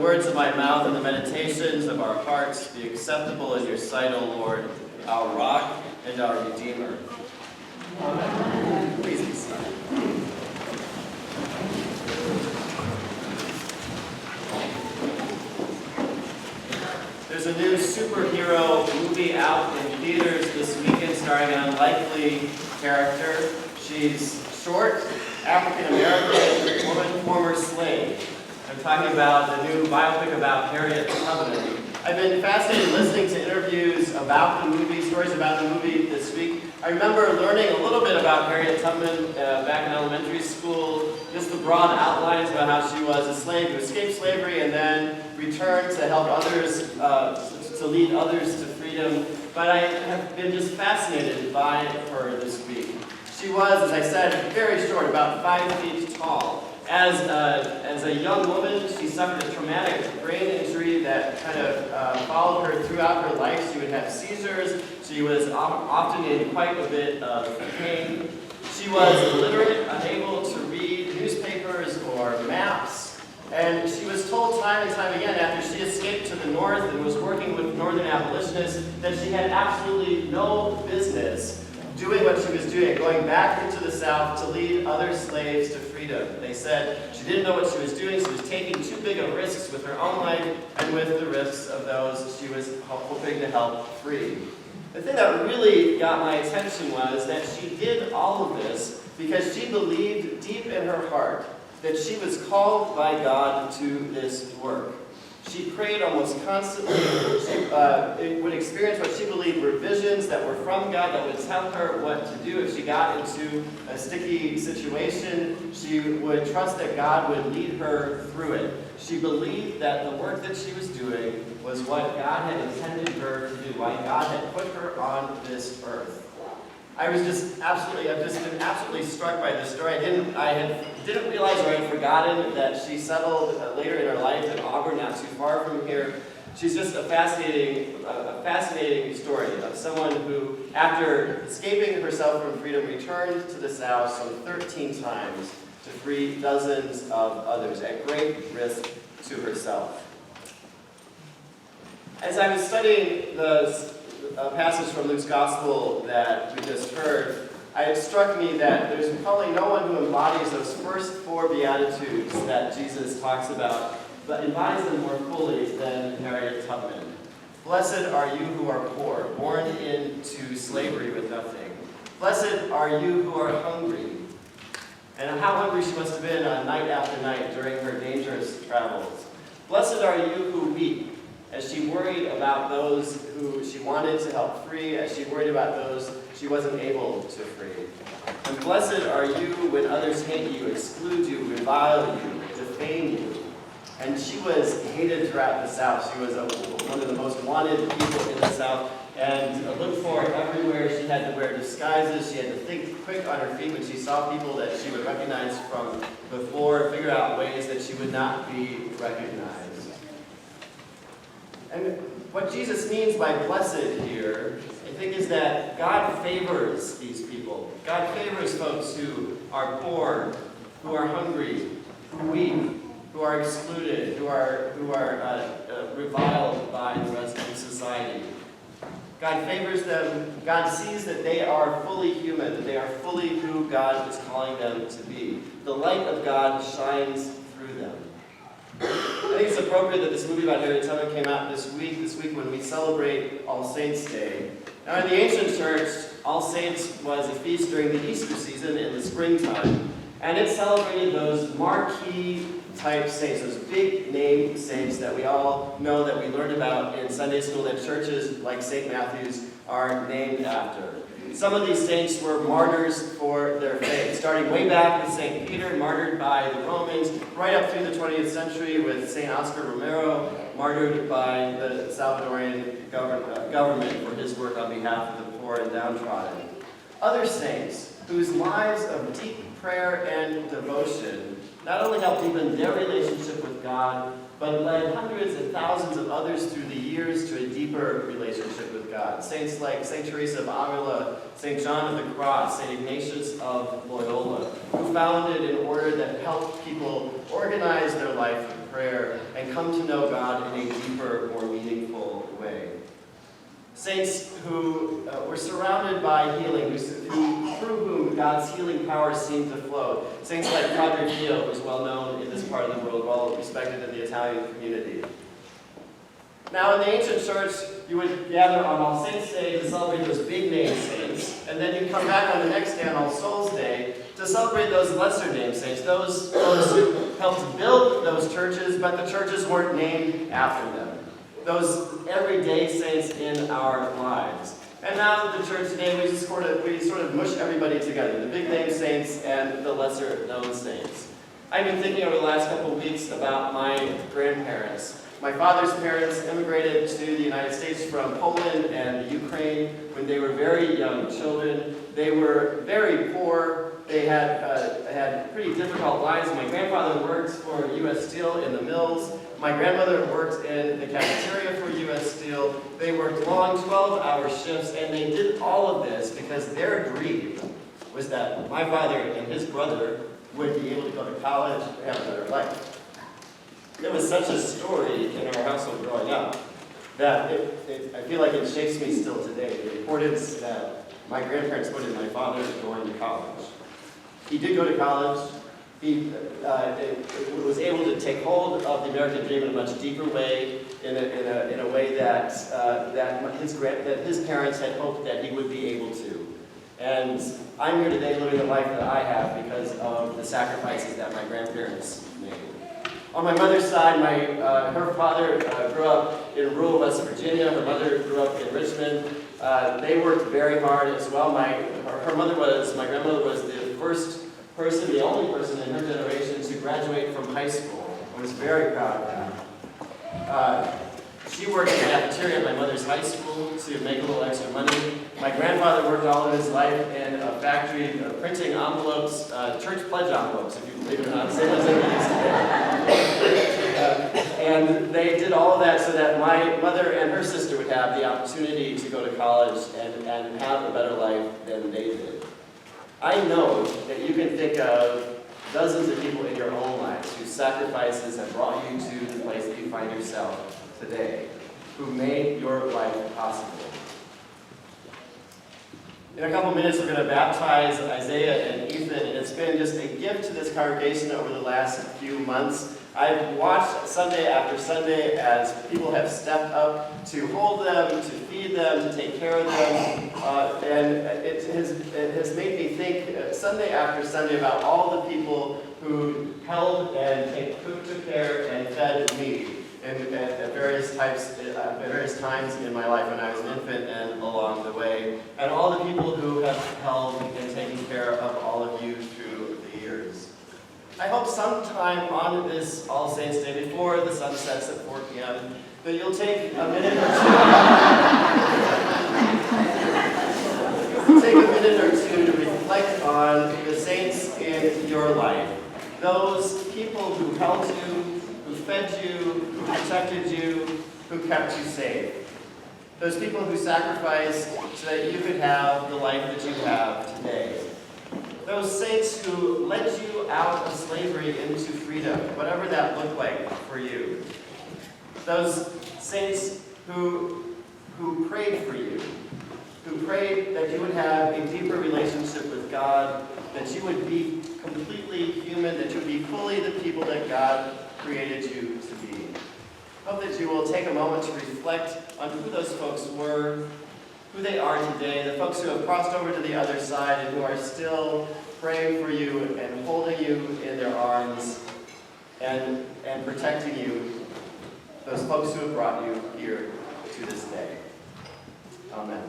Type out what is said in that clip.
words of my mouth and the meditations of our hearts be acceptable in your sight, O Lord, our rock and our Redeemer. Amen. Please be seated. There's a new superhero movie out in theaters this weekend starring an unlikely character. She's short, African-American woman, former slave. I'm talking about the new biopic about Harriet Tubman. I've been fascinated listening to interviews about the movie, stories about the movie this week. I remember learning a little bit about Harriet Tubman back in elementary school, just the broad outlines about how she was a slave who escaped slavery and then returned to help others, to lead others to freedom. But I have been just fascinated by her this week. She was, as I said, very short, about 5 feet tall. As a young woman, she suffered a traumatic brain injury that kind of followed her throughout her life. She would have seizures. She was often in quite a bit of pain. She was illiterate, unable to read newspapers or maps. And she was told time and time again after she escaped to the north and was working with northern abolitionists that she had absolutely no business doing what she was doing, going back into the South to lead other slaves to freedom. They said she didn't know what she was doing. She was taking too big of risks with her own life and with the risks of those she was hoping to help free. The thing that really got my attention was that she did all of this because she believed deep in her heart that she was called by God to this work. She prayed almost constantly. She would experience what she believed were visions that were from God that would tell her what to do. If she got into a sticky situation, she would trust that God would lead her through it. She believed that the work that she was doing was what God had intended her to do, why God had put her on this earth. I've just been absolutely struck by this story. I didn't realize or I had forgotten that she settled later in her life in Auburn, not too far from here. She's just a fascinating story of someone who, after escaping herself from freedom, returned to the South some 13 times to free dozens of others at great risk to herself. As I was studying a passage from Luke's Gospel that we just heard, it struck me that there's probably no one who embodies those first 4 Beatitudes that Jesus talks about, but embodies them more fully than Harriet Tubman. Blessed are you who are poor, born into slavery with nothing. Blessed are you who are hungry. And how hungry she must have been night after night during her dangerous travels. Blessed are you who weep, as she worried about those who she wanted to help free, as she worried about those she wasn't able to free. And blessed are you when others hate you, exclude you, revile you, defame you. And she was hated throughout the South. She was one of the most wanted people in the South, and looked for everywhere. She had to wear disguises. She had to think quick on her feet when she saw people that she would recognize from before, figure out ways that she would not be recognized. And what Jesus means by blessed here, I think, is that God favors these people. God favors folks who are poor, who are hungry, who weep, who are excluded, who are reviled by the rest of society. God favors them. God sees that they are fully human, that they are fully who God is calling them to be. The light of God shines through them. I think it's appropriate that this movie about Harriet Tubman came out this week when we celebrate All Saints' Day. Now, in the ancient church, All Saints was a feast during the Easter season in the springtime, and it celebrated those marquee type saints, those big name saints that we all know, that we learned about in Sunday school, that churches like St. Matthew's are named after. Some of these saints were martyrs for their faith, starting way back with St. Peter, martyred by the Romans, right up through the 20th century with St. Oscar Romero, martyred by the Salvadorian government for his work on behalf of the poor and downtrodden. Other saints, whose lives of deep prayer and devotion not only helped deepen their relationship with God, but led hundreds and thousands of others through the years to a deeper relationship with God. Saints like St. Teresa of Avila, St. John of the Cross, St. Ignatius of Loyola, who founded an order that helped people organize their life prayer and come to know God in a deeper, more meaningful way. Saints who were surrounded by healing, through whom God's healing power seemed to flow. Saints like Padre Pio, who's well known in this part of the world, well respected in the Italian community. Now, in the ancient church, you would gather on All Saints' Day to celebrate those big name saints, and then you'd come back on the next day on All Souls' Day to celebrate those lesser name saints, those who helped build those churches, but the churches weren't named after them. Those everyday saints in our lives. And now that the church today, we sort of mush everybody together, the big name saints and the lesser known saints. I've been thinking over the last couple of weeks about my grandparents. My father's parents immigrated to the United States from Poland and the Ukraine when they were very young children. They were very poor. They had pretty difficult lives. My grandfather worked for U.S. Steel in the mills. My grandmother worked in the cafeteria for U.S. Steel. They worked long 12-hour shifts, and they did all of this because their dream was that my father and his brother would be able to go to college and have a better life. There was such a story in our household growing up that I feel like it shakes me still today, the importance that my grandparents put in my father going to college. He did go to college. He was able to take hold of the American dream in a much deeper way, in a way that his parents had hoped that he would be able to. And I'm here today living the life that I have because of the sacrifices that my grandparents made. On my mother's side, her father grew up in rural West Virginia. Her mother grew up in Richmond. They worked very hard as well. My grandmother was the first person, the only person in her generation to graduate from high school. I was very proud of that. She worked in the cafeteria at my mother's high school to make a little extra money. My grandfather worked all of his life in a factory printing envelopes, church pledge envelopes, if you believe it or not. Same as they used today. And they did all of that so that my mother and her sister would have the opportunity to go to college and have a better life than they did. I know that you can think of dozens of people in your own lives whose sacrifices have brought you to the place that you find yourself today, who made your life possible. In a couple minutes, we're going to baptize Isaiah and Ethan, and it's been just a gift to this congregation over the last few months. I've watched Sunday after Sunday as people have stepped up to hold them, to feed them, to take care of them, and it has made me think Sunday after Sunday about all the people who held and took care and fed me at various times in my life when I was an infant and along the way, and all the people who have held and taken care of all of you through the years. I hope sometime on this All Saints Day, before the sun sets at 4 p.m., that you'll take a minute or two to reflect on the saints in your life. Those people who held you, who fed you, who protected you, who kept you safe. Those people who sacrificed so that you could have the life that you have today. Those saints who led you out of slavery into freedom, whatever that looked like for you. Those saints who prayed for you, who prayed that you would have a deeper relationship with God, that you would be completely human, that you would be fully the people that God created you to be. I hope that you will take a moment to reflect on who those folks were, who they are today, the folks who have crossed over to the other side and who are still praying for you and holding you in their arms and protecting you, those folks who have brought you here to this day. Amen.